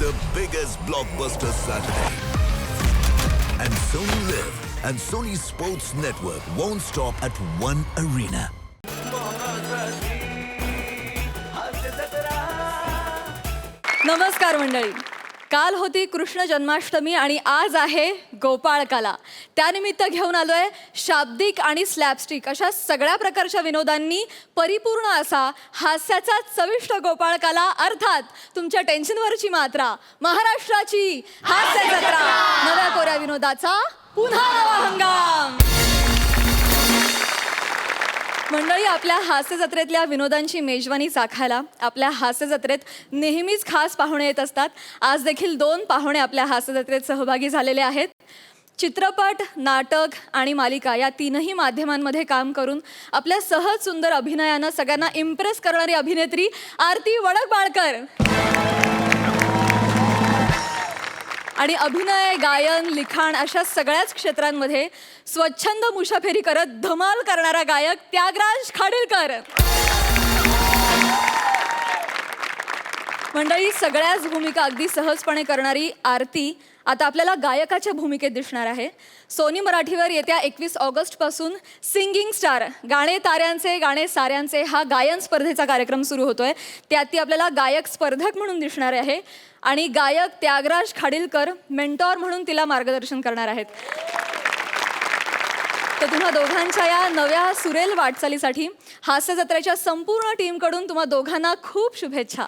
the biggest blockbuster Saturday. And Sony Live and Sony Sports Network won't stop at one arena. नमस्कार मंडळी. काल होती कृष्ण जन्माष्टमी आणि आज आहे गोपाळकाला. त्यानिमित्त घेऊन आलोय शाब्दिक आणि स्लॅपस्टिक अशा सगळ्या प्रकारच्या विनोदांनी परिपूर्ण असा हास्याचा चविष्ट गोपाळकाला, अर्थात तुमच्या टेन्शनवरची मात्रा, महाराष्ट्राची हास्य जत्रा, नव्या कोऱ्या विनोदाचा पुन्हा नवा हंगाम. मंडळी, आपल्या हास्य जत्रेतल्या विनोदांची मेजवानी चाखायला आपल्या हास्य जत्रेत नेहमीच खास पाहुणे येत असतात. आज देखील 2 पाहुणे आपल्या हास्य जत्रेत सहभागी झालेले आहेत. चित्रपट, नाटक आणि मालिका या 3ही माध्यमांमध्ये काम करून आपल्या सहज सुंदर अभिनयानं सगळ्यांना इम्प्रेस करणारी अभिनेत्री आरती वडकबाळकर आणि अभिनय, गायन, लिखाण अशा सगळ्याच क्षेत्रांमध्ये स्वच्छंद मुसाफिरी करत धमाल करणारा गायक त्यागराज खाडीलकर. मंडळी, सगळ्याच भूमिका अगदी सहजपणे करणारी आरती आता आपल्याला गायकाच्या भूमिकेत दिसणार आहे. सोनी मराठीवर येत्या 21 ऑगस्टपासून सिंगिंग स्टार, गाणे ताऱ्यांचे गाणे साऱ्यांचे हा गायन स्पर्धेचा कार्यक्रम सुरू होतोय. त्यात ती आपल्याला गायक स्पर्धक म्हणून दिसणार आहे आणि गायक त्यागराज खाडीलकर मेंटॉर म्हणून तिला मार्गदर्शन करणार आहेत. तर तुम्हा दोघांच्या या नव्या सुरेल वाटचालीसाठी हास्य जत्रेच्या संपूर्ण टीमकडून तुम्हा दोघांना खूप शुभेच्छा.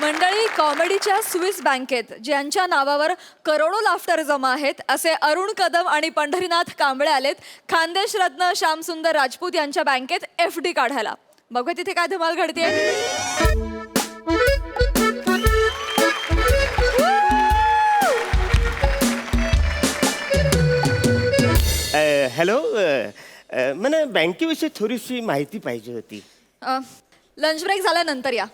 मंडळी, कॉमेडीच्या स्विस बँकेत ज्यांच्या नावावर करोडो लाफ्टर जमा आहेत असे अरुण कदम आणि पंढरीनाथ कांबळे आलेत खानदेश रत्न श्यामसुंदर राजपूत यांच्या बँकेत FD काढायला. बघूया तिथे काय धमाल घडते. हॅलो, मला बँकेविषयी थोडीशी माहिती पाहिजे होती. लंच ब्रेक झाल्यानंतर या.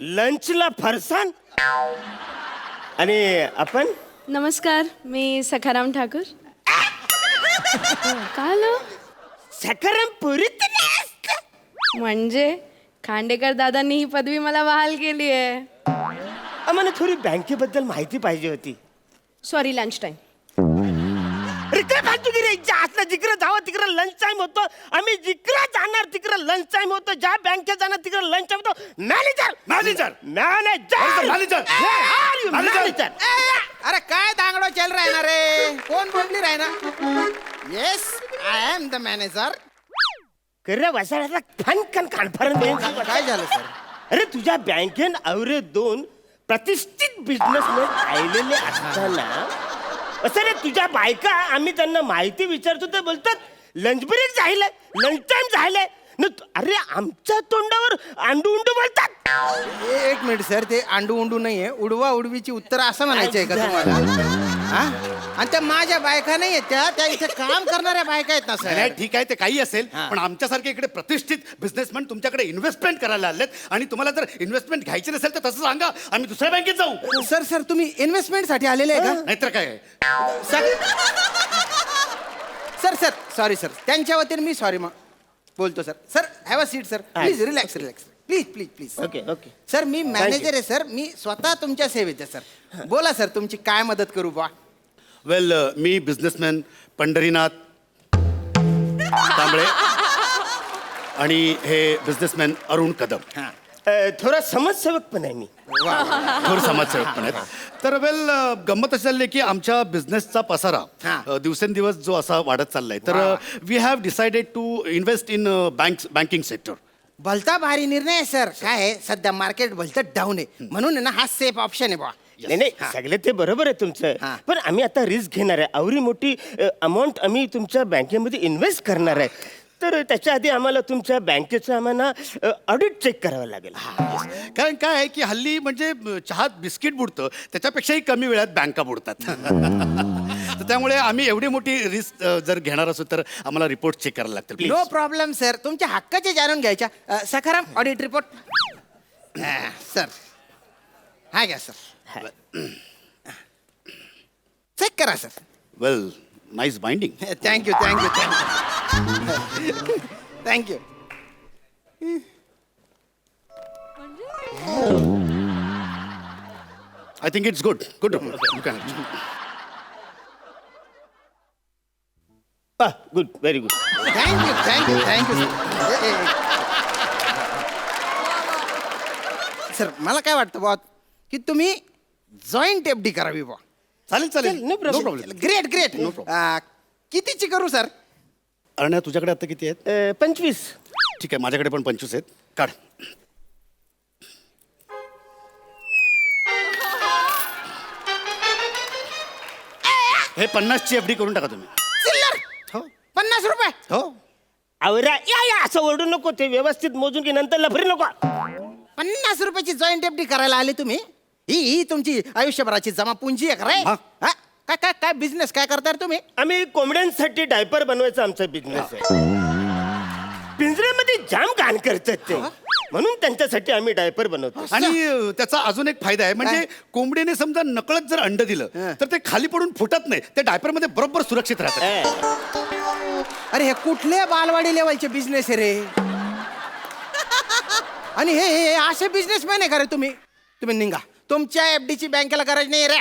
लंचला फरसाण आणि आपण. नमस्कार, मी सखाराम ठाकूर. काल सखाराम पुरी म्हणजे खांडेकर दादांनी ही पदवी मला बहाल केली आहे. आम्हाला थोडी बँकेबद्दल माहिती पाहिजे होती. Sorry, lunch time. जिकडे जावं तिकडे लंच टाइम होतो. आम्ही जिकडे जाणार तिकडे लंच टाइम होतो. ज्या बँकेत जाणार तिकडे लंच टाइम होतो. Manager manager manager manager manager. अरे काय दांगडो चल रहा है ना रे? कौन बोलली रहा है ना? Yes, I am the manager. करे वसाड्याचा फनकन कॉन्फरन्स. काय झालं सर? अरे तुझ्या बँकेन अवरे 2 प्रतिष्ठित बिझनेसमॅन आलेले असताना असं रे तुझ्या बायका, आम्ही त्यांना माहिती विचारतो तर बोलतात लंच ब्रेक झालंय, लंच टाइम झालंय. अरे आमच्या तोंडावर अंडू उंडू बोलतात. एक मिनिट सर, ते अंडू उंडू नाहीये, उडवा उडवीची उत्तर असं म्हणायचं आहे का तुम्हाला? हा? आणि त्या माझ्या बायका नाही आहेत, त्या इथे काम करणाऱ्या बायका आहेत ना सर. नाही, ठीक आहे, ते काही असेल, पण आमच्यासारखे इकडे प्रतिष्ठित बिझनेसमॅन तुमच्याकडे इन्व्हेस्टमेंट करायला आलेत आणि तुम्हाला जर इन्व्हेस्टमेंट घ्यायची नसेल तर तसं सांगा, आम्ही दुसऱ्या बँकेत जाऊ. सर तुम्ही इन्व्हेस्टमेंट साठी आलेले आहे का? नाहीतर काय. सर सॉरी सर, त्यांच्या वतीने मी सॉरी बोलतो sir. Sir have a seat sir, please relax please. Okay okay. Sir me manager आहे सर, मी स्वतः तुमच्या सेवेत आहे सर. बोला सर, तुमची काय मदत करू बा? वेल, मी बिझनेसमॅन पंढरीनाथ कांबळे आणि हे बिझनेसमॅन अरुण कदम. थोडा समाजसेवक पण आहे मी. थोर समाजसेवक पण आहेत. तर वेल, गंमत अशी चालली की आमच्या बिझनेसचा पसारा दिवसेंदिवस जो असा वाढत चाललाय, तर we have decided to invest in banking sector. भलता भारी निर्णय आहे सर. काय आहे, सध्या मार्केट भलतं डाऊन आहे, म्हणून ना हा सेफ ऑप्शन आहे बा. नाही सगळे ते बरोबर आहे तुमचं, पण आम्ही आता रिस्क घेणार आहे. एवढी मोठी अमाऊंट आम्ही तुमच्या बँकेमध्ये इन्व्हेस्ट करणार आहे. तर त्याच्या आधी आम्हाला तुमच्या बँकेचं आम्हाला ऑडिट चेक करावं लागेल. कारण काय आहे की हल्ली म्हणजे चहात बिस्किट बुडतं त्याच्यापेक्षाही कमी वेळात बँका बुडतात. तर त्यामुळे आम्ही एवढी मोठी रिस्क जर घेणार असू तर आम्हाला रिपोर्ट चेक करायला लागतील. नो प्रॉब्लेम सर, तुमच्या हक्काचे जाणून घ्यायच्या. Sakharam audit report sir. हा घ्या सर. करा sir. Well nice binding. Thank you thank you thank you thank you. I think it's good good you can. Good, very good. Thank you thank you thank you sir. मला काय वाटतं बॉ की तुम्ही जॉईंट एफ डी करावी बॉ. चालेल चालेल No no problem. Problem. Great great. कितीची करू सर? अरण्या तुझ्याकडे आता किती आहेत? 25. ठीक आहे माझ्याकडे पण 25 आहेत. काढ. हे 50ची एफडी करून टाका तुम्ही. चिल्लर हो 50 रुपये. हो. आवरा या असं ओरडू नको, ते व्यवस्थित मोजून की नंतर लफरी नको. 50 रुपयाची जॉईंट एफ डी करायला आले तुम्ही? ही तुमची आयुष्यभराची जमा पुंजी आहे खरं? हा. काय काय काय बिझनेस काय करताय रे तुम्ही? आम्ही कोंबड्यांसाठी डायपर बनवायचा आमचा बिझनेस आहे. पिंजऱ्यामध्ये जाम घाण करतात ते, म्हणून त्यांच्यासाठी आम्ही डायपर बनवतो. आणि त्याचा अजून एक फायदा आहे म्हणजे कोंबडीने समजा नकळत जर अंड दिलं तर ते खाली पडून फुटत नाही. ते डायपर मध्ये बरोबर सुरक्षित राहतात. अरे हे कुठल्या बालवाडी लेवलचे बिझनेस आहे रे? आणि हे हे असे बिझनेसमॅन आहे का रे तुम्ही? तुम्ही निघा, तुमच्या एफडी ची बँकेला गरज नाही रे.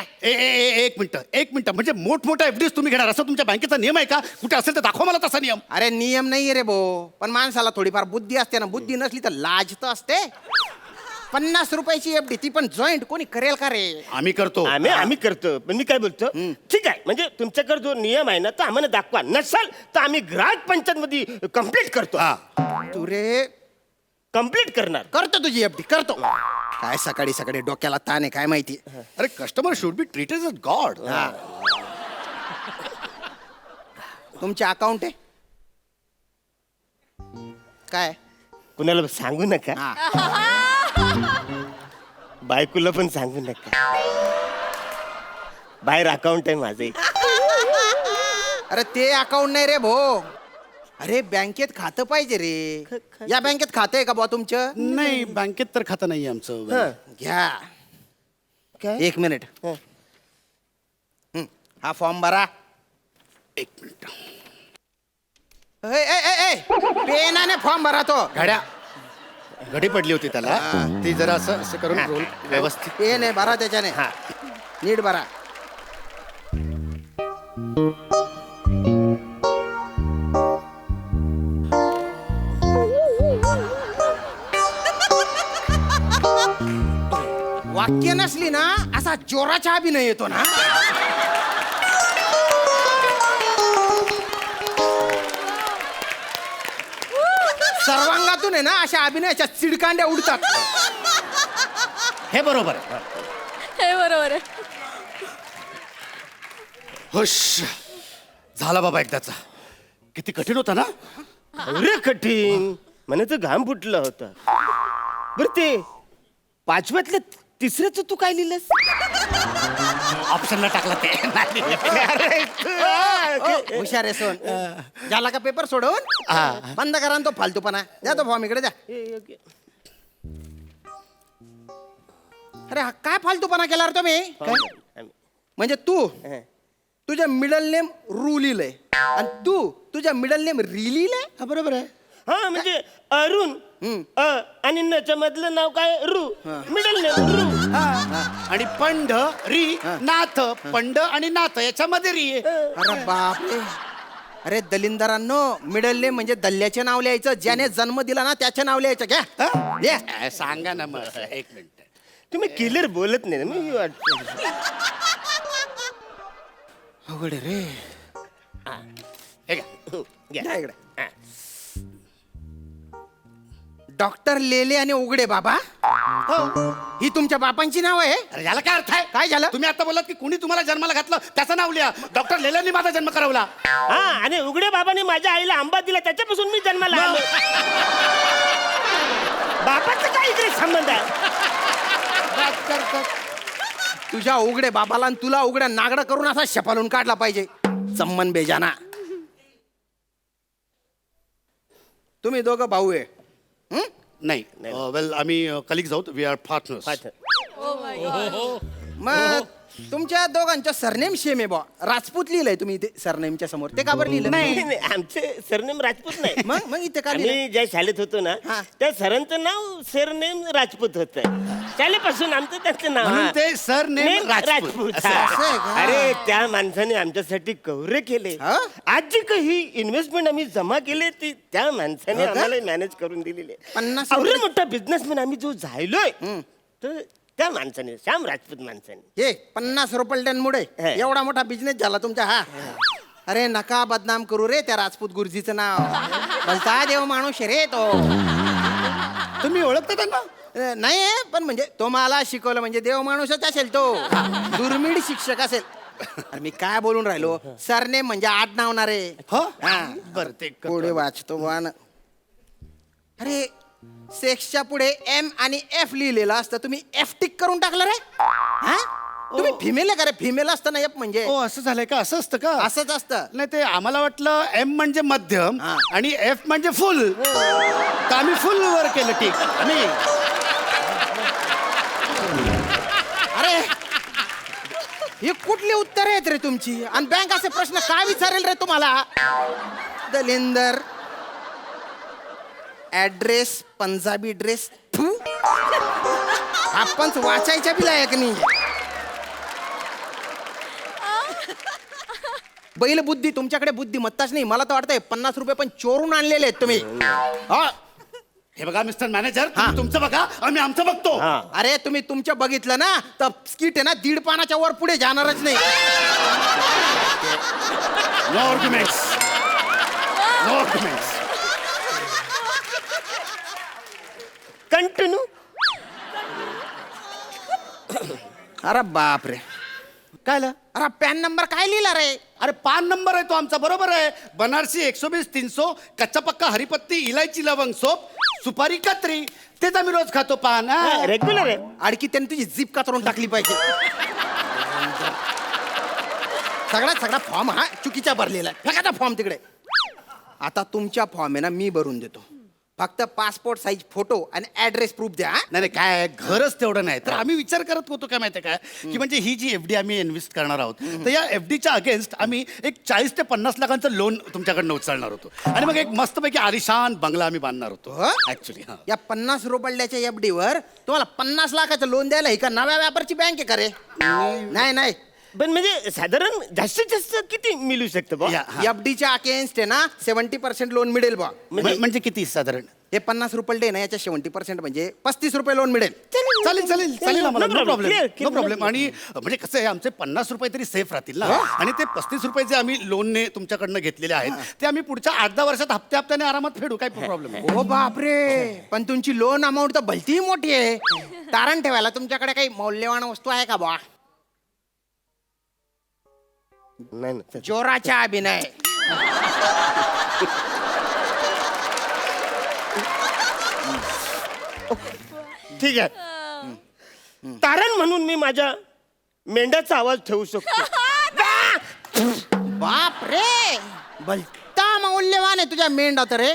एक मिनिट म्हणजे मोठमोठा एफडीस तुम्ही घेणार असं तुमच्या बँकेचा नियम आहे का? कुठे असेल तर दाखवा मला तसा नियम. अरे नियम नाही रे भो, पण माणसाला थोडीफार बुद्धी असते ना. बुद्धी नसली तर लाज तर असते. 50 रुपयाची एफडी ती पण जॉईंट कोणी करेल का रे? आम्ही करतो. आम्ही करतो. पण मी काय बोलतो, ठीक आहे म्हणजे तुमच्याकडे जो नियम आहे ना तो आम्हाला दाखवा. नसाल तर आम्ही ग्राहक पंचायत मध्ये कंप्लीट करतो. तू रे कंप्लीट करणार. करतो तुझी एफडी करतो. काय सकाळी सकाळी डोक्याला ताण आहे काय माहिती. अरे customer should be treated as god. तुमचे अकाउंट आहे काय? कुणाला सांगू नका, बायकोला पण सांगू नका. बाहेर अकाउंट आहे माझे. अरे ते अकाउंट नाही रे भो. अरे बँकेत खातं पाहिजे रे. या बँकेत खातं आहे का बुवा तुमचं? नाही बँकेत तर खातं नाहीये आमचं. घ्या काय? 1 मिनिट. हा फॉर्म भरा. 1 मिनिट. पेनाने फॉर्म भरा तो. घड्या घडी पडली होती त्याला, ती जरा असं असं करून रोल व्यवस्थित. पेन आहे भरा त्याच्याने. नीट भरा. वाक्य नसली ना असा जोराचा अभिनय येतो ना. सर्वांगातून आहे ना अशा अभिनयाच्या चिडकांड्या उडतात. हे बरोबर आहे. हे बरोबर आहे. हुश झाला बाबा एकदाचा. किती कठीण होता ना. अरे कठीण म्हणायचं घाम फुटला होता. बर ते 5व्यातलं तिसऱ्याच तू काय लिहिलंस? ऑप्शनला टाकला ते. हुशार आहे सोन. झाला का पेपर सोडवून? बंद करा ना तो फालतूपणा. द्या तो फॉर्म इकडे द्या. अरे हा काय फालतूपणा केला रे तुम्ही? म्हणजे तू तुझ्या मिडल नेम रू लिहिलंय आणि तू तुझ्या मिडल नेम री लिहिलंय. बरोबर आहे. हा म्हणजे अरुण आणि नच्या मधलं नाव काय? रू. मिडल नेम रू. आणि पंड री नाथ. पंड आणि नाथ याच्यामध्ये री आहे. अरे बापरे. अरे दलिंदरांनो, मिडल नेम म्हणजे दल्ल्याचे नाव लिहायचं. ज्याने जन्म दिला ना त्याचे नाव लिहायचं. घ्या. सांगा ना मग. 1 मिनिट. तुम्ही क्लिअर बोलत नाही ना. मी वाटतं अवघड आहे रे. हे घ्या. घ्या इकडे. डॉक्टर लेले आणि उघडे बाबा. ही तुमच्या बापांची नाव आहे? अरे याला काय अर्थ आहे? काय झालं? तुम्ही आता बोलात की कुणी तुम्हाला जन्माला घातलं त्याचं नाव लिहा. डॉक्टर लेल्यांनी माझा जन्म करवला. हा आणि उघडे बाबाने माझ्या आईला आंबा दिला त्याच्यापासून मी जन्माला आलो. बापाचं काय इकडे संबंध आहे? तुझ्या उघडे बाबाला आणि तुला उघड्या नागडा करून असा शपालून काढला पाहिजे. चम्मन बेजाना. तुम्ही दोघं भाऊ आहे? नाही वेल आम्ही कलिग्स आहोत. We are partners. मग तुमच्या दोघांच्या सरनेम सेम आहे बा. राजपूत लिहिलंय तुम्ही इथे सरनेमच्या समोर. ते का बरं लिहिलं? नाही, आमचे सरनेम राजपूत नाही. मग इथे का लिहिलंय? आम्ही ज्या शाळेत होतो ना हा. त्या सरांचं नाव सरनेम राजपूत होतं. शाळेपासून आमचं त्यांचं नाव म्हणून हा. ते सरनेम नेम राजपूत. हा. असं आहे का? अरे त्या माणसाने आमच्यासाठी कवरे केले. हा? आज जी काही इन्व्हेस्टमेंट आम्ही जमा केले ती त्या माणसाने हो का? आम्हाला मॅनेज करून दिलेली आहे. 50 एवढा मोठा बिझनेसमॅन आम्ही जो झालोय तर त्या माणसाने, श्याम राजपूत माणसाने. हे 50 रुपये हे. एवढा मोठा बिझनेस झाला तुमचा हा. अरे नका बदनाम करू रे त्या राजपूत गुरुजीचं नाव. भलता देव माणूस रे तो. तुम्ही ओळखता त्यांना? नाही पण म्हणजे तो मला शिकवलं म्हणजे देव माणूसच असेल तो. दुर्मिळ शिक्षक असेल. अरे मी काय बोलून राहिलो, सरनेम म्हणजे आडनाव ना रे. हो हा. बरं ते पुढे वाचतो वान. अरे सेक्सच्या पुढे एम आणि एफ लिहिलेलं असतं, तुम्ही एफ टिक करून टाकलं रे. हा तुम्ही फिमेल आहे का रे? फिमेल असतं ना एफ म्हणजे. ओ असं झालंय का? असं असतं का? असंच असतं. नाही ते आम्हाला वाटलं एम म्हणजे मध्यम हा. आणि एफ म्हणजे फुल. तर आम्ही फुल वर केलं ठीक. आणि अरे ही कुठली उत्तर आहेत रे तुमची? आणि बँक असे प्रश्न काय विचारेल रे तुम्हाला? दलिंदर ऍड्रेस पंजाबी ड्रेस. आपण वाचायच्या बी लायक नाही. बैल बुद्धी तुमच्याकडे बुद्धिमत्ताच नाही. मला तर वाटतंय 50 रुपये पण चोरून आणलेले आहेत तुम्ही. हा. हे बघा मिस्टर मॅनेजर, तुमचं बघा आम्ही आमचं बघतो. अरे तुम्ही तुमचं बघितलं ना तर स्किट आहे ना 1.5 पानाच्या वर पुढे जाणारच नाही. No arguments. No arguments. Continue. अरे बाप रे. काय आलं? अरे पॅन नंबर काय लिहिला रे? अरे पान नंबर आहे तो आमचा. बरोबर आहे. बनारसी 120 300 कच्चा पक्का हरिपत्ती इलायची लवंग सोप सुपारी कत्री. तेच आम्ही रोज खातो पान. हा. रेग्युलर आहे. आणखी त्यांनी तुझी जीप कातरून टाकली पाहिजे. सगळा फॉर्म हा चुकीचा भरलेला आहे. फेकाचा फॉर्म तिकडे. आता तुमच्या फॉर्म आहे ना मी भरून देतो. फक्त पासपोर्ट साईज फोटो आणि ऍड्रेस प्रूफ द्या. नाही नाही, काय घरच तेवढं नाही तर आम्ही विचार करत होतो काय माहितीये काय की म्हणजे ही जी FD आम्ही इन्व्हेस्ट करणार आहोत तर या FDच्या अगेन्स्ट आम्ही एक 40 ते 50 लाखांचं लोन तुमच्याकडनं उचलणार होतो आणि मग एक मस्तपैकी आलिशान बंगला आम्ही बांधणार होतो. हो? ऍक्च्युली या 50 रुपयाच्या FD वर तुम्हाला 50 लाखाचं लोन द्यायला ही का नव्या व्यापारची बँक आहे का रे? नाही पण म्हणजे साधारण जास्तीत जास्त किती मिळू शकतं बा? FDच्या अगेन्स्ट आहे ना 70% लोन मिळेल बा. म्हणजे किती साधारण? हे 50 रुपये ना याच्या 70% म्हणजे 35 रुपये लोन मिळेल. चालेल आम्हाला. No no problem. Problem. Clear, no clear. Problem. आणि म्हणजे कसं आहे आमचे 50 रुपये तरी सेफ राहतील ना आणि ते 35 रुपये जे आम्ही लोनने तुमच्याकडनं घेतलेले आहेत ते आम्ही पुढच्या 8-10 वर्षात हप्त्याने आरामात फेडू. काय प्रॉब्लेम आहे? ओ बापरे. पण तुमची लोन अमाऊंट तर भलती मोठी आहे. तारण ठेवायला तुमच्याकडे काही मौल्यवान वस्तू आहे का बा? नाही ना. जोराचा अभिनय. ठीक आहे. तारण म्हणून मी माझ्या मेंढ्याचा आवाज ठेवू शकतो. बाप रे. भलता मौल्यवान आहे तुझ्या मेंढा तर रे.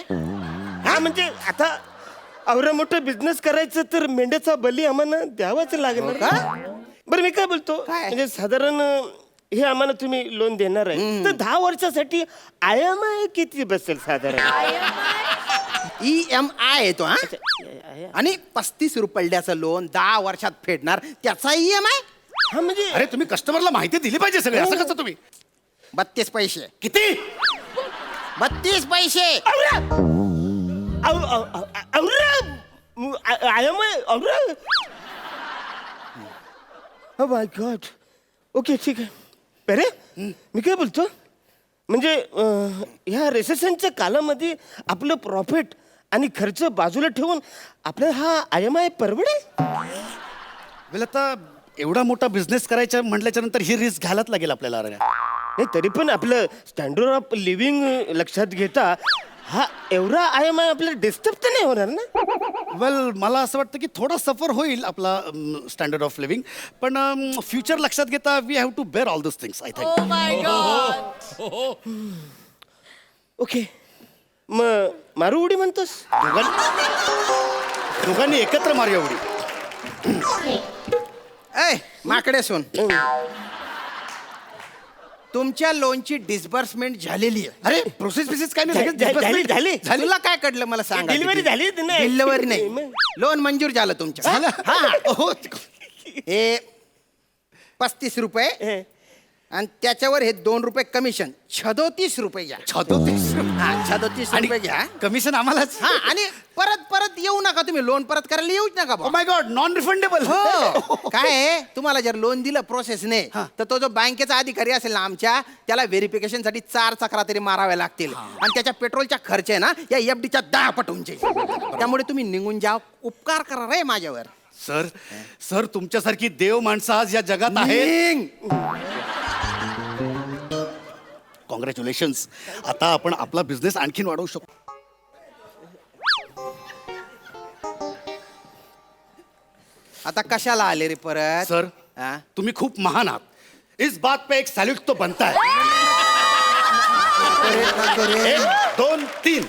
हा म्हणजे आता एवढं मोठं बिझनेस करायचं तर मेंढ्याचा बली आम्हाला द्यावाच लागणार का? बरं मी काय बोलतो काय? म्हणजे साधारण हे आम्हाला तुम्ही लोन देणार आहे तर 10 वर्षासाठी IMI किती बसेल साधारण? EMI येतो हा. आणि 35 रुपयाचं लोन 10 वर्षात फेडणार त्याचा EMI हा म्हणजे अरे तुम्ही कस्टमरला माहिती दिली पाहिजे सगळे. असं कसं तुम्ही? 32 पैसे. किती? 32 पैसे. माय गॉड. ओके ठीक आहे. अरे मी काय बोलतो म्हणजे ह्या रेसेशनच्या कालामध्ये आपलं प्रॉफिट आणि खर्च बाजूला ठेवून आपल्याला हा IMI परवडेल? वेल आता एवढा मोठा बिझनेस करायचा म्हटल्याच्या नंतर ही रिस्क घ्यायलाच लागेल आपल्याला. अरे नाही तरी पण आपलं स्टँडर्ड ऑफ लिव्हिंग लक्षात घेता हा एवढा IMI आपल्याला डिस्टर्ब तर नाही होणार ना? वेल मला असं वाटतं की थोडा सफर होईल आपला स्टँडर्ड ऑफ लिव्हिंग पण फ्युचर लक्षात घेता we have to bear all this things I think. Oh my god. Okay मग मारू उडी म्हणतोस? दोघांनी एकत्र मारूया उडी. ऐ माकडे सोन तुमच्या लोनची डिस्बर्समेंट झालेली आहे. अरे प्रोसेस बिसेस काय नाही झाली. तुला काय कळलं मला सांगा. डिलिव्हरी झाली ना? डिलिव्हरी नाही, लोन मंजूर झालं तुमचं. हो हे 35 रुपये आणि त्याच्यावर हे 2 रुपये कमिशन, 36 रुपये घ्या. 36 रुपये घ्या. कमिशन आम्हालाच. हा आणि परत परत येऊ नका तुम्ही, लोन परत करायला येऊच नका ओ माय गॉड, नॉन रिफंडेबल. हो काय आहे, तुम्हाला जर लोन दिलं प्रोसेसने तर तो जो बँकेचा अधिकारी असेल ना आमच्या, त्याला व्हेरिफिकेशन साठी 4 चक्रा तरी माराव्या लागतील आणि त्याच्या पेट्रोलच्या खर्च आहे ना या FDच्या 10 पटूनचे. त्यामुळे तुम्ही निघून जा, उपकार करा रे माझ्यावर. सर तुमच्यासारखी देव माणसं आज या जगात आहे. कॉंग्रॅच्युलेशन्स. आता आपण आपला बिझनेस आणखीन वाढवू शकतो. आता कशाला आले रे परत? सर हा? तुम्ही खूप महान आहात. इस बात पे एक सॅल्यूट तो बनता है. 1 2 3.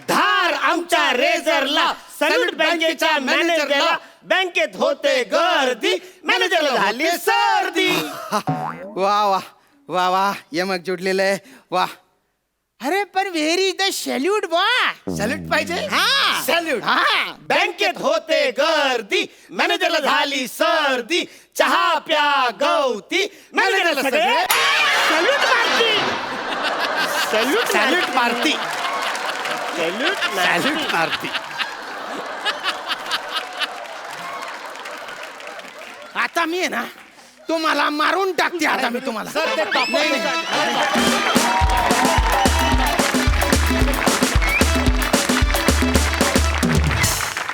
धार आमच्या रेझरला, सॅल्यूट बँकेच्या मॅनेजरला, बँकेत होते गर्दी, मॅनेजरला झाली सर्दी. वा वा वा वा, यमक जुडलेलं आहे. वा, अरे पण व्हेर इज द सॅल्यूट बॉ. सॅल्यूट पाहिजे. हा सॅल्यूट. हा बँकेत होते गर्दी, मॅनेजरला झाली सर्दी, चहा प्या गवती, मॅनेजरला सगळे सॅल्यूट मारती. सॅल्यूट मारती. सॅल्यूट मारती. आता मी आहे ना तुम्हाला मारून टाकते. आता मी तुम्हाला सर ते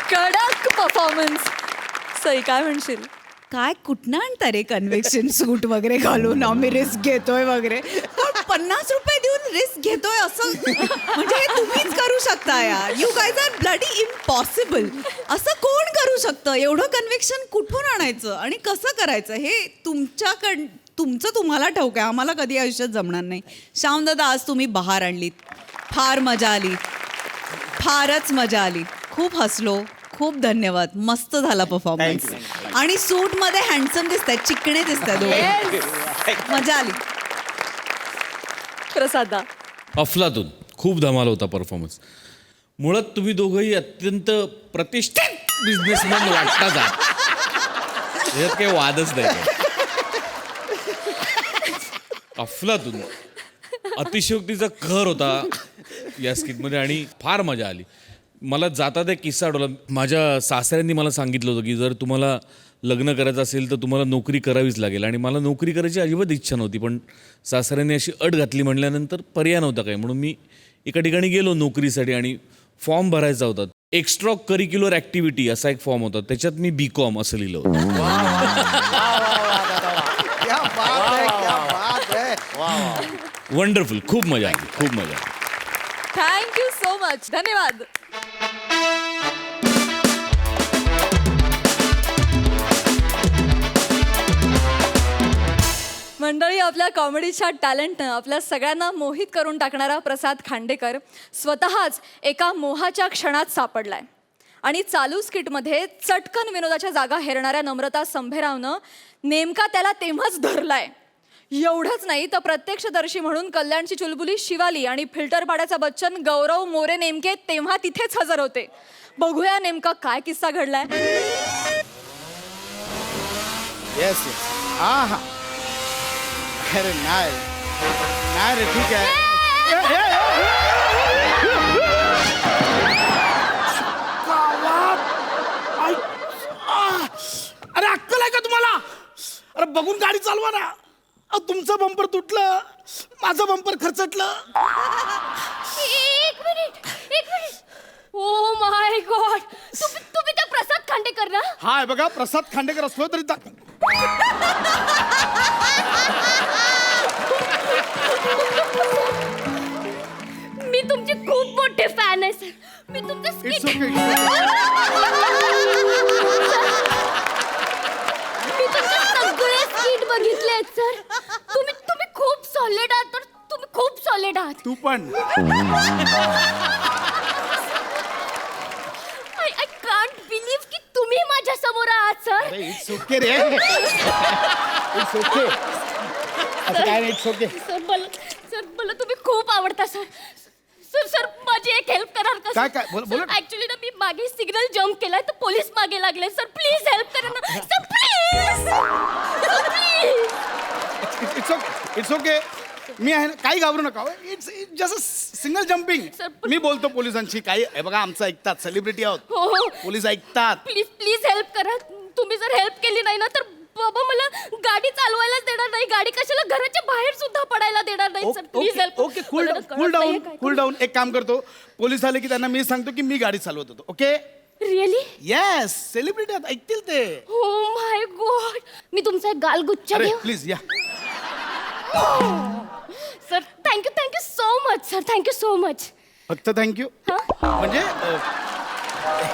कडक परफॉर्मन्स. सई काय म्हणशील? काय कुठनं आणता रे कन्व्हेक्शन सूट वगैरे घालून आम्ही रिस्क घेतोय वगैरे. पण 50 रुपये देऊन रिस्क घेतोय असं म्हणजे हे तुम्हीच करू शकता यार. You guys are bloody impossible. असं कोण करू शकतं? एवढं कन्व्हेक्शन कुठून आणायचं आणि कसं करायचं हे तुमचं तुम्हाला ठाऊक आहे. आम्हाला कधी आयुष्यात जमणार नाही. श्यामदादा आज तुम्ही बहार आणलीत, फार मजा आली, फारच मजा आली. खूप हसलो. खूप धन्यवाद. मस्त झाला परफॉर्मन्स. आणि सूट मध्ये हँडसम दिसतात, चिकणे दिसतात. मजा आली. प्रसादा. अफलातून खूप धमाल होता परफॉर्मन्स. मुळात तुम्ही दोघंही अत्यंत प्रतिष्ठित बिझनेसमॅन वाटतात आहात. यात काही वादच नाही. अफलातून अतिशयोक्तीचा कहर होता या स्किटमध्ये आणि फार मजा आली. मला जाता एक किस्सा आठवला. माझ्या सासऱ्यांनी मला सांगितलं होतं की जर तुम्हाला लग्न करायचं असेल तर तुम्हाला नोकरी करावीच लागेल. आणि मला नोकरी करायची अजिबात इच्छा नव्हती, पण सासऱ्यांनी अशी अट घातली म्हणल्यानंतर पर्याय नव्हता काय, म्हणून मी एका ठिकाणी गेलो नोकरीसाठी आणि फॉर्म भरायचा होता. एक्स्ट्रा करिक्युलर ॲक्टिव्हिटी असा एक फॉर्म होता, त्याच्यात मी BCom असं लिहिलं होतं. क्या बात है, क्या बात है. वंडरफुल. खूप मजा आली, खूप मजा आली. Thank you so much. धन्यवाद. मंडळी, आपल्या कॉमेडीच्या टॅलेंटनं आपल्या सगळ्यांना मोहित करून टाकणारा प्रसाद खांडेकर स्वतःच एका मोहाच्या क्षणात सापडलाय. आणि चालू स्किटमध्ये चटकन विनोदाच्या जागा हेरणाऱ्या नम्रता संभेरावनं नेमका त्याला तेव्हाच धरलाय. एवढंच नाही तर प्रत्यक्षदर्शी म्हणून कल्याणची चुलबुली शिवाली आणि फिल्टर पाड्याचा बच्चन गौरव मोरे नेमके तेव्हा तिथेच हजर होते. बघूया नेमका काय किस्सा घडलाय. Yes yes. हा हा. अरे नाही नाही रे, ठीक आहे. अरे अक्कल आहे का तुम्हाला? अरे बघून गाडी चालवा ना. तुमचं बंपर तुटलं, माझं बंपर खरचटलं. एक मिनिट. ओ माय गॉड, तुम्ही त्या प्रसाद खांडेकर ना? हाय बघा, प्रसाद खांडेकर असलो तरी मी तुमची खूप मोठे फॅन आहे सर. मी तुमचं It's skit- okay. मी तुमचे सगळे स्किट बघितले आहेत सर. तुम्ही खूप सॉलिड आहात. तर तुम्ही खूप सॉलिड आहात. तू पण. आय कांट बिलीव्ह की तुम्ही माझ्या समोर आहात सर. अरे it's okay ray it's okay असं काय नाही इट्स ओके सर मला तुम्ही खूप आवडता सर सर सर माझी एक हेल्प कराल का काय- काय? बोला- बोला. ऍक्च्युली ना मी मागे सिग्नल जम्प केलाय तर पोलीस मागे लागले सर प्लीज हेल्प करा ना sir please please it's okay it's okay मी आहे ना काही घाबरू नका it's just single jumping Sir, मी बोलतो पोलिसांशी काही हे बघा आमचं ऐकतात सेलिब्रिटी आहोत हो हो पोलीस ऐकतात प्लीज प्लीज हेल्प करा तुम्ही जर हेल्प केली नाही ना तर बाबा मला गाडी चालवायलाच देणार नाही गाडी कशाला घराच्या बाहेर सुद्धा पडायला देणार नाही sir please help okay cool down एक काम करतो पोलीस आले की त्यांना मी सांगतो की मी गाडी चालवत होतो ओके रिअली येस सेलिब्रिटी ऐकतील ते हो माय गॉड मी तुमचा एक गालगुच्छ अरे घेऊ प्लीज या sir thank you so much sir thank you so much फक्त थँक्यू म्हणजे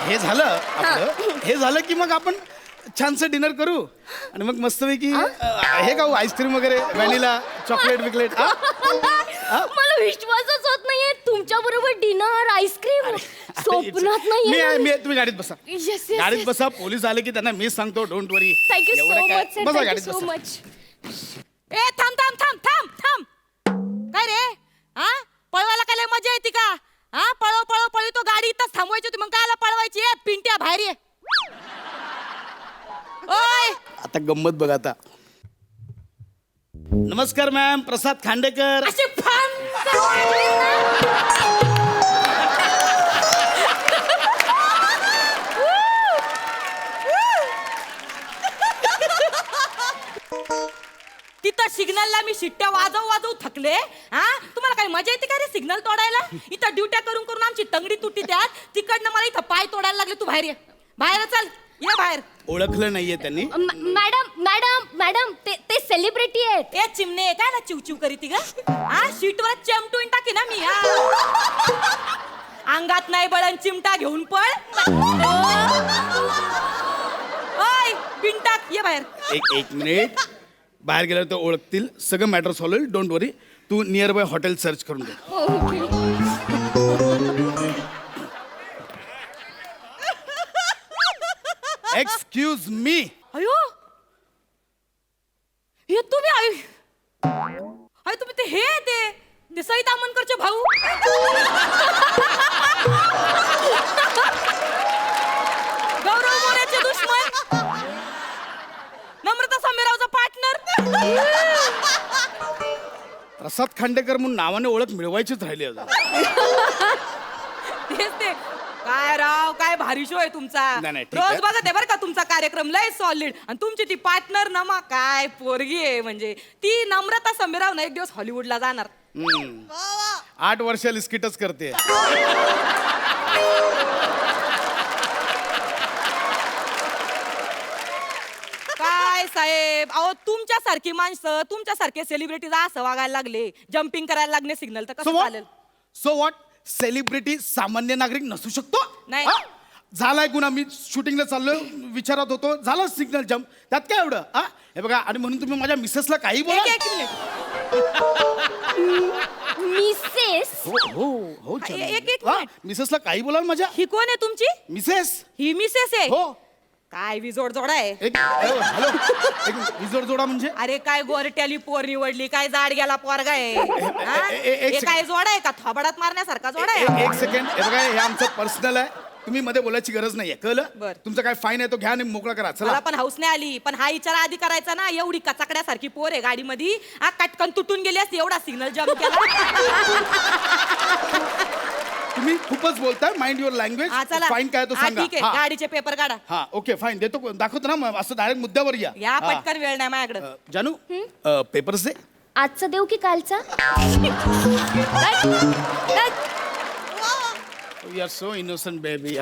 हे झालं आपलं हे झालं की मग आपण छानसं डिनर करू आणि मग मस्तपैकी हे खाऊ आईस्क्रीम वगैरे व्हॅनिला चॉकलेट बिकलेट मला विश्वासच होत नाहीये तुमच्या बरोबर डिनर आईस्क्रीम स्वप्नात नाहीये मी तुम्ही गाडीत बसा Yes, yes, गाडीत yes. बसा पोलीस आले की त्यांना मी सांगतो don't worry thank you so much sir बसा थँक्यू गाडीत सो बसा मच ए थांब थांब थांब थांब थांब काय रे हा पळवायला काय लय मजा येते का हा पळव पळव पळवी तो गाडी इथंच थांबवायची होती मग कायला पळवायची ए पिंट्या बाहेर ये ओय आता गंमत बघ आता नमस्कार मॅम प्रसाद खांडेकर अशी फान तिथं सिग्नलला मी शिट्ट्या वाजवू थकले हा तुम्हाला काही मजा येते का रे सिग्नल तोडायला इथं ड्युट्या करून करून आमची टंगडी तुटली त्यात तिकडनं मला इथं पाय तोडायला लागले तू बाहेर ये बाहेर चल ये बाहेर ओळखलं नाहीये त्यांनी मॅडम मॅडम मॅडम ते सेलिब्रिटी आहेत ए चिमणे काय ना चिवचिव करीती ग हा शीटवर चमटून टाके ना मी हा अंगात नाही बळण चिमटा घेऊन पळ ओय पिंटाक ये बाहेर एक मिनिट बाहेर गेल्यावर तर ओळखतील सगळं मॅटर सॉल्व होईल डोंट वरी तू नियर बाय हॉटेल सर्च करून दे एक्सक्यूज मी अयो हे तुम्ही अय तुम्ही ते ते सईद आमनकरचे भाऊ गौरव मोरेचे दुश्मन नम्रता समीरावचा पार्टनर प्रसाद खांडेकर म्हणून नावाने ओळख मिळवायचीच राहिली अजून तेच ते काय राव काय भारी शो आहे तुमचा नाही, नाही, ठीक आहे. रोज बघत आहे बरं का तुमचा कार्यक्रम लय सॉलिड आणि तुमची ती पार्टनर नमा काय पोरगी आहे म्हणजे ती नम्रता समीराव ना एक दिवस हॉलिवूडला जाणार 8 वर्ष लिस्किटच करते काय साहेब अहो तुमच्यासारखी माणसं तुमच्यासारखे सेलिब्रिटीज असं वागायला लागले जम्पिंग करायला लागले सिग्नल तर कसं चालेल सो वॉट सेलिब्रिटी सामान्य नागरिक नसू शकतो नाही. हा? झालाय गुन्हा मी शूटिंगला चाललोय विचारत होतो झालं सिग्नल जम्प त्यात काय एवढं हा हे बघा आणि म्हणून तुम्ही माझ्या मिसेसला काही बोला एक मिनिट मिसेस हो हो एक हा, मिनिट. मिसेसला काही बोला ना माझ्या ही कोण आहे तुमची मिसेस ही मिसेस आहे हो काय विजोड जोडा आहे एक हॅलो एक विजोड जोडा म्हणजे अरे काय गोरट्याली पोर निवडली काय जाड गेला पोरगा आहे हा? एक हे सेकंड. काय जोड आहे का थोबाडात मारण्यासारखा जोड आहे एक सेकंड हे बघा हे आमचं पर्सनल आहे तुम्ही मध्ये बोलायची गरज नाहीये कळलं बर. तुमचा काय फाईन आहे तो घ्या आणि मोकळा करा मला चला पण हाऊस नाही आली पण हा विचार आधी करायचा ना एवढी कचाकड्यासारखी पोर आहे गाडीमध्ये हा कटकन तुटून गेली असती एवढा सिग्नल जम्प केला तुम्ही खूपच बोलताय माइंड युअर लँग्वेज हा चला फाईन काय तो हा, सांगा ठीक आहे हा. गाडीचे पेपर काढा हा ओके फाईन देतो दाखवतो ना मग असं डायरेक्ट मुद्द्यावर या या हा. पटकन वेळ नाही माझ्याकडे जानू पेपर्स दे आजचा देऊ की कालचा you are so innocent baby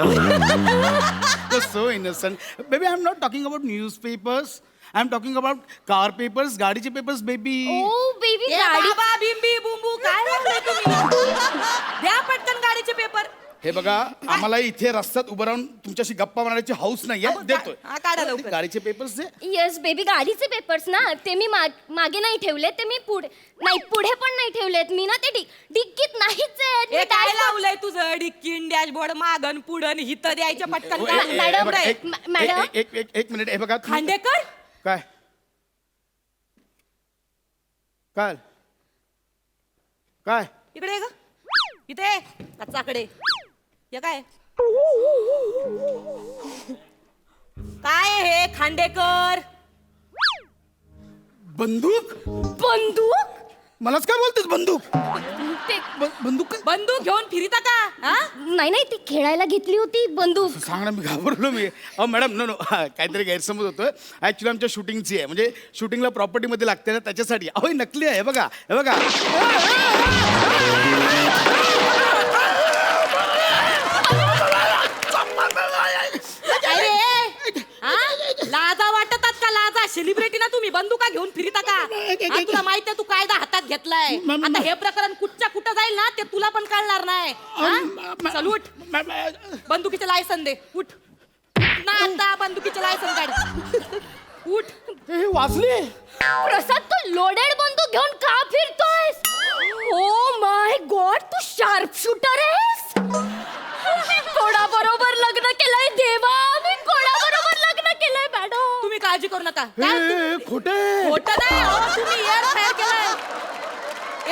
You're so innocent. Baby, I'm not talking about newspapers. I'm talking about car papers, गाडीचे पेपर्स बेबी ओ बेबी ए गाडी बाबा बिंबी बुंबू काय लागलंय तुम्ही द्या पटकन गाडीचे पेपर हे बघा आम्हाला इथे रस्त्यात उभं राहून तुमच्याशी गप्पा मारण्याची हौस नाहीये देतोय हा, काढा लवकर. गाडीचे पेपर्स दे. येस बेबी गाडीचे पेपर्स ना ते मी मागे नाही ठेवले ते मी पुढे पण नाही ठेवलेत मी ना ते डिक्कीत नाहीच आहेत. मी हे काय dashboard- लावलंय तुझं डिक्कीन डॅशबोर्ड मागन पुढन हित द्यायच्या पटकन ओ, काढ. हे मॅडम, बघा, मॅडम. एक मिनिट हे बघा तुम्ही- खांडेकर काय काय काय इकडे ये ग इथे कच्चाकडे हे काय काय हे खांडेकर बंदूक बंदूक मलाच काय बोलतेस बंदूक ते बंदूक काय बंदूक घेऊन फिरिता का हा नाही ती खेळायला घेतली होती बंदूक. सांग ना मी घाबरलो मी मॅडम नो काहीतरी गैरसमज होतोय ऍक्च्युली आमच्या शूटिंगची आहे म्हणजे शूटिंगला प्रॉपर्टीमध्ये लागते ना त्याच्यासाठी अहो ही नकली आहे हे बघा अरे हा? लाजा वाटतात का लाजा सेलिब्रिटी ना तुम्ही बंदुका घेऊन फिरिता का हा, तुला माहिती आहे तू कायदा हातात घेतलाय आता हे प्रकरण कुठच्या कुठं जाईल ना ते तुला पण कळणार नाही हा? चल उठ बंदुकीचे लायसन दे उठ ना आता बंदुकीचे लायसन काढ उठ वाचली प्रसाद तू लोडेड बंदूक घेऊन का फिरतोयस? ओ माय गॉड तू शार्प शूटर आहेस. मी कोणाबरोबर लग्न केलंय देवा मी कोणाबरोबर लग्न केलंय मॅडम. तुम्ही काळजी करू नका काय? खोटे खोटं नाही अहो, तुम्ही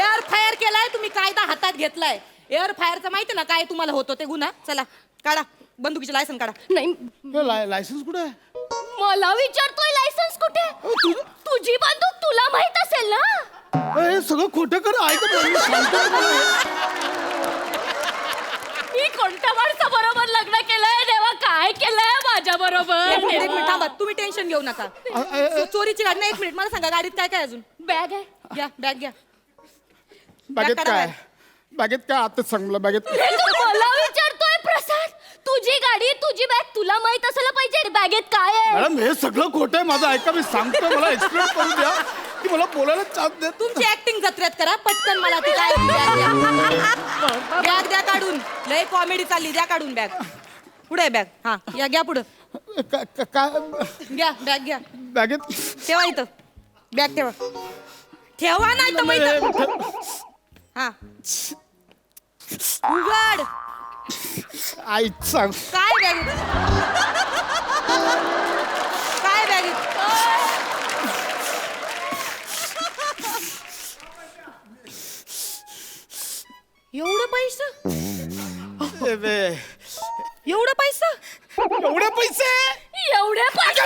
एअर फायर केलाय तुम्ही कायदा हातात घेतलाय एअर फायरचं माहिती ना काय तुम्हाला होतो ते गुन्हा चला काढा बंदुकीचे लायसन काढा नाही लायसन्स कुठे आहे मला विचारतोय लायसन्स कुठे? तुझी बंदूक तुला माहित असेल ना. हे सगळं खोटं कर ऐक मी कोणत्या माणसाबरोबर लग्न केलंय देवा काय केलंय माझ्या बरोबर? एक मिनिट थांबा तुम्ही टेन्शन घेऊ नका चोरीची गाडी नाही एक मिनिट मला सांगा गाडीत काय काय अजून बॅग आहे. घ्या बॅग घ्या बागेत काढा काय बॅग. बागेत काय आताच सांग मला बागेत हे तू मला विचारतोय प्रसाद तुझी गाडी तुझी बॅग तुला माहित असायला पाहिजे बॅगेत काय आहे. मॅडम हे सगळं खोटं आहे माझं ऐका मी सांगतो मला एक्सप्लेन करू द्या की मला बोलायला चान्स देत तुमची ऍक्टिंग जत्रेत करा पटकन मला ती काय बॅग द्या काढून लय कॉमेडी चालली द्या काढून बॅग पुढे बॅग हा या घ्या पुढं काय घ्या बॅग घ्या बागेत ठेवा इथं बॅग ठेवा ठेवा नाही तर मग इथं हा उघड आई सांग काय बॅग काय बॅग एवढं पैसे एवढं पैसे एवढे पैसे एवढे पशा